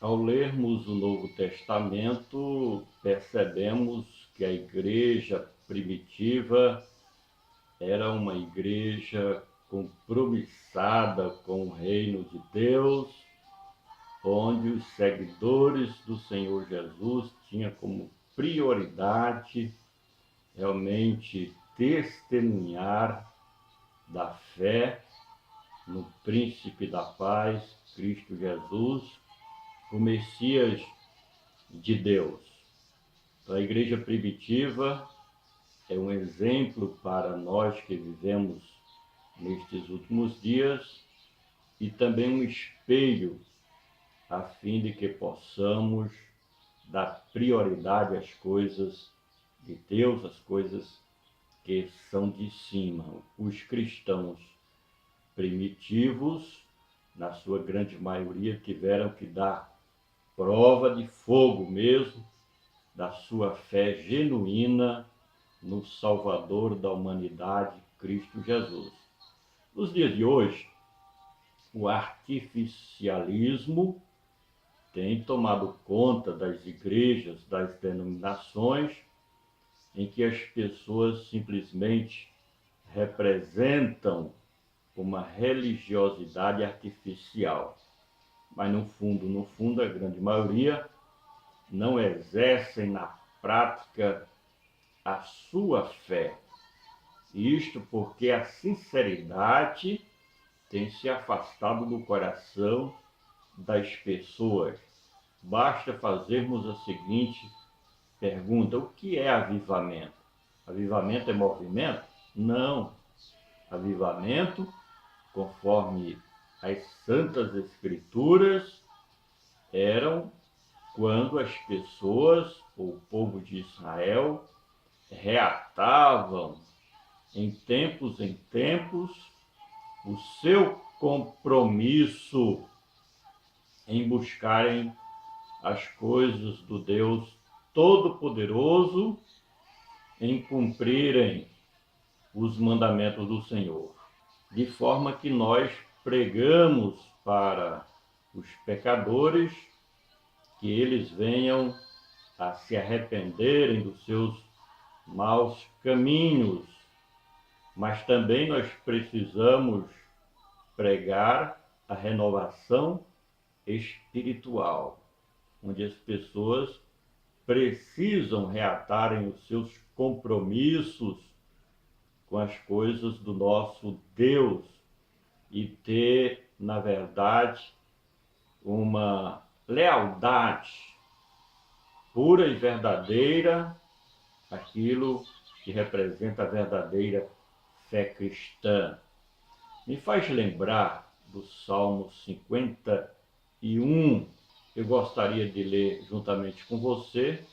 Ao lermos o Novo Testamento, percebemos que a igreja primitiva era uma igreja compromissada com o reino de Deus, onde os seguidores do Senhor Jesus tinham como prioridade realmente testemunhar da fé no Príncipe da Paz, Cristo Jesus, o Messias de Deus. Então, a igreja primitiva é um exemplo para nós que vivemos nestes últimos dias e também um espelho a fim de que possamos dar prioridade às coisas de Deus, às coisas que são de cima. Os cristãos primitivos, na sua grande maioria, tiveram que dar prova de fogo mesmo da sua fé genuína no Salvador da humanidade, Cristo Jesus. Nos dias de hoje, o artificialismo tem tomado conta das igrejas, das denominações, em que as pessoas simplesmente representam uma religiosidade artificial. Mas no fundo, a grande maioria não exercem na prática a sua fé. Isto porque a sinceridade tem se afastado do coração das pessoas. Basta fazermos a seguinte pergunta: o que é avivamento? Avivamento é movimento? Não. Avivamento, conforme as Santas Escrituras, eram quando as pessoas, o povo de Israel, reatavam em tempos o seu compromisso em buscarem as coisas do Deus Todo-Poderoso, em cumprirem os mandamentos do Senhor. De forma que nós pregamos para os pecadores que eles venham a se arrependerem dos seus maus caminhos, mas também nós precisamos pregar a renovação espiritual, onde as pessoas precisam reatarem os seus compromissos com as coisas do nosso Deus e ter, na verdade, uma lealdade pura e verdadeira, aquilo que representa a verdadeira fé cristã. Me faz lembrar do Salmo 51. Eu gostaria de ler juntamente com você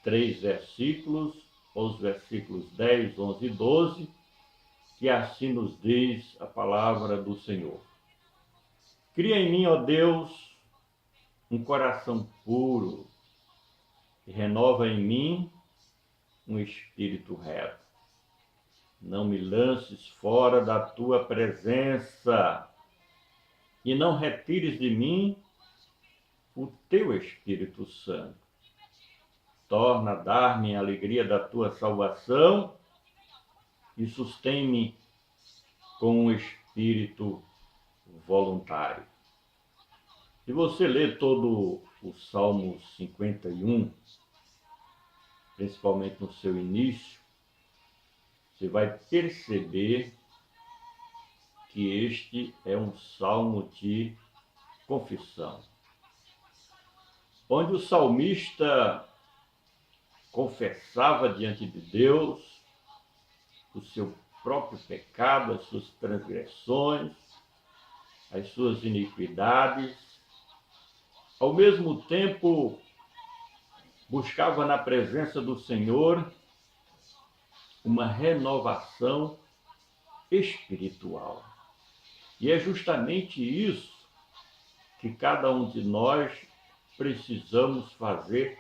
3 versículos, os versículos 10, 11 e 12, que assim nos diz a palavra do Senhor. Cria em mim, ó Deus, um coração puro e renova em mim um espírito reto. Não me lances fora da tua presença e não retires de mim o teu Espírito Santo. Torna a dar-me a alegria da tua salvação e sustém-me com um espírito voluntário. Se você ler todo o Salmo 51, principalmente no seu início, você vai perceber que este é um salmo de confissão, onde o salmista confessava diante de Deus o seu próprio pecado, as suas transgressões, as suas iniquidades. Ao mesmo tempo, buscava na presença do Senhor uma renovação espiritual. E é justamente isso que cada um de nós precisamos fazer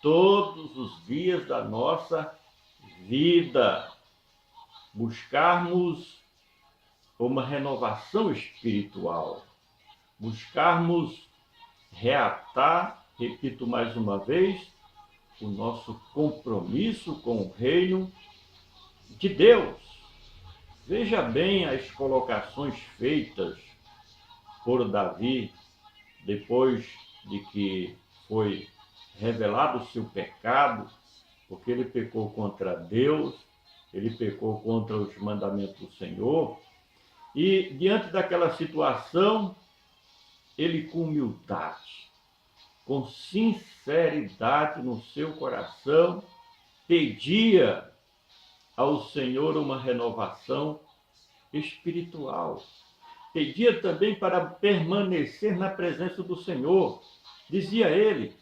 todos os dias da nossa vida. Buscarmos uma renovação espiritual, buscarmos reatar, repito mais uma vez, o nosso compromisso com o reino de Deus. Veja bem as colocações feitas por Davi depois de que foi revelado o seu pecado, porque ele pecou contra Deus, ele pecou contra os mandamentos do Senhor, e diante daquela situação, ele com humildade, com sinceridade no seu coração, pedia ao Senhor uma renovação espiritual. Pedia também para permanecer na presença do Senhor. Dizia ele: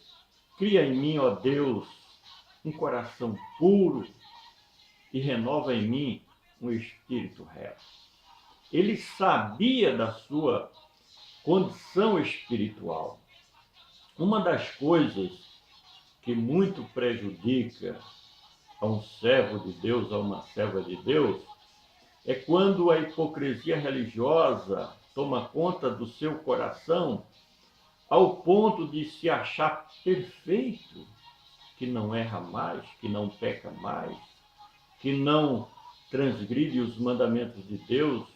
cria em mim, ó Deus, um coração puro e renova em mim um espírito reto. Ele sabia da sua condição espiritual. Uma das coisas que muito prejudica a um servo de Deus, a uma serva de Deus, é quando a hipocrisia religiosa toma conta do seu coração ao ponto de se achar perfeito, que não erra mais, que não peca mais, que não transgride os mandamentos de Deus.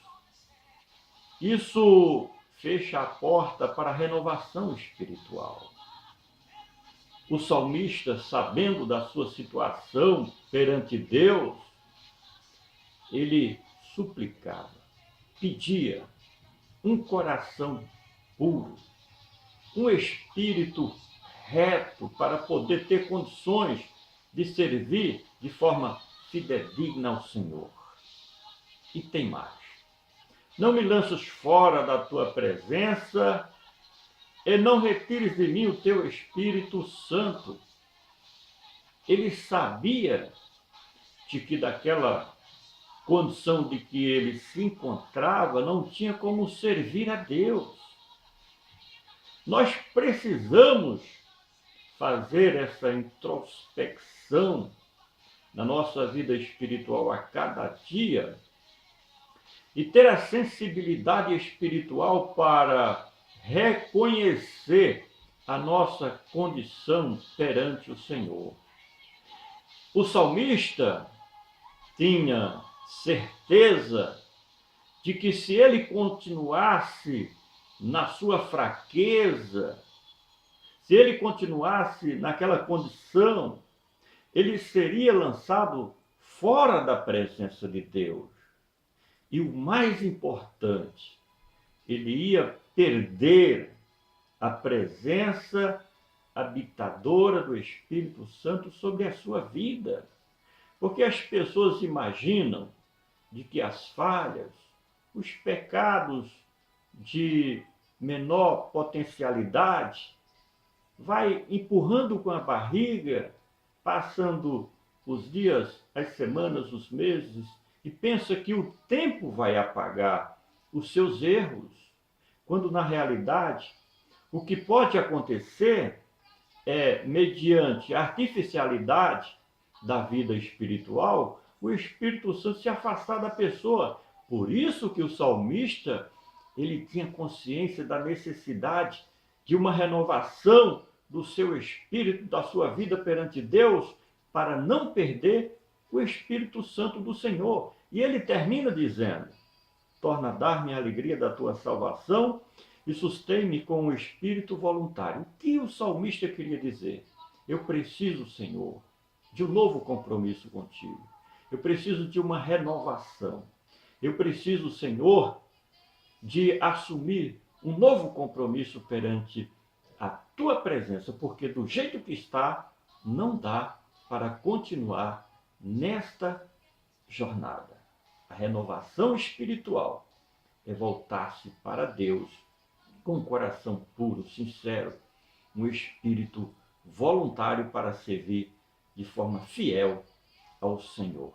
Isso fecha a porta para a renovação espiritual. O salmista, sabendo da sua situação perante Deus, ele suplicava, pedia um coração puro, um espírito reto para poder ter condições de servir de forma fidedigna ao Senhor. E tem mais. Não me lances fora da tua presença e não retires de mim o teu Espírito Santo. Ele sabia de que daquela condição de que ele se encontrava, não tinha como servir a Deus. Nós precisamos fazer essa introspecção na nossa vida espiritual a cada dia e ter a sensibilidade espiritual para reconhecer a nossa condição perante o Senhor. O salmista tinha certeza de que se ele continuasse na sua fraqueza, se ele continuasse naquela condição, ele seria lançado fora da presença de Deus. E o mais importante, ele ia perder a presença habitadora do Espírito Santo sobre a sua vida. Porque as pessoas imaginam de que as falhas, os pecados de menor potencialidade, vai empurrando com a barriga, passando os dias, as semanas, os meses, e pensa que o tempo vai apagar os seus erros, quando na realidade o que pode acontecer é, mediante a artificialidade da vida espiritual, o Espírito Santo se afastar da pessoa. Por isso que o salmista, ele tinha consciência da necessidade de uma renovação do seu espírito, da sua vida perante Deus, para não perder o Espírito Santo do Senhor. E ele termina dizendo: torna a dar-me a alegria da tua salvação e sustém-me com o espírito voluntário. O que o salmista queria dizer? Eu preciso, Senhor, de um novo compromisso contigo. Eu preciso de uma renovação. Eu preciso, Senhor, de assumir um novo compromisso perante a tua presença, porque do jeito que está, não dá para continuar nesta jornada. A renovação espiritual é voltar-se para Deus com um coração puro, sincero, um espírito voluntário para servir de forma fiel ao Senhor.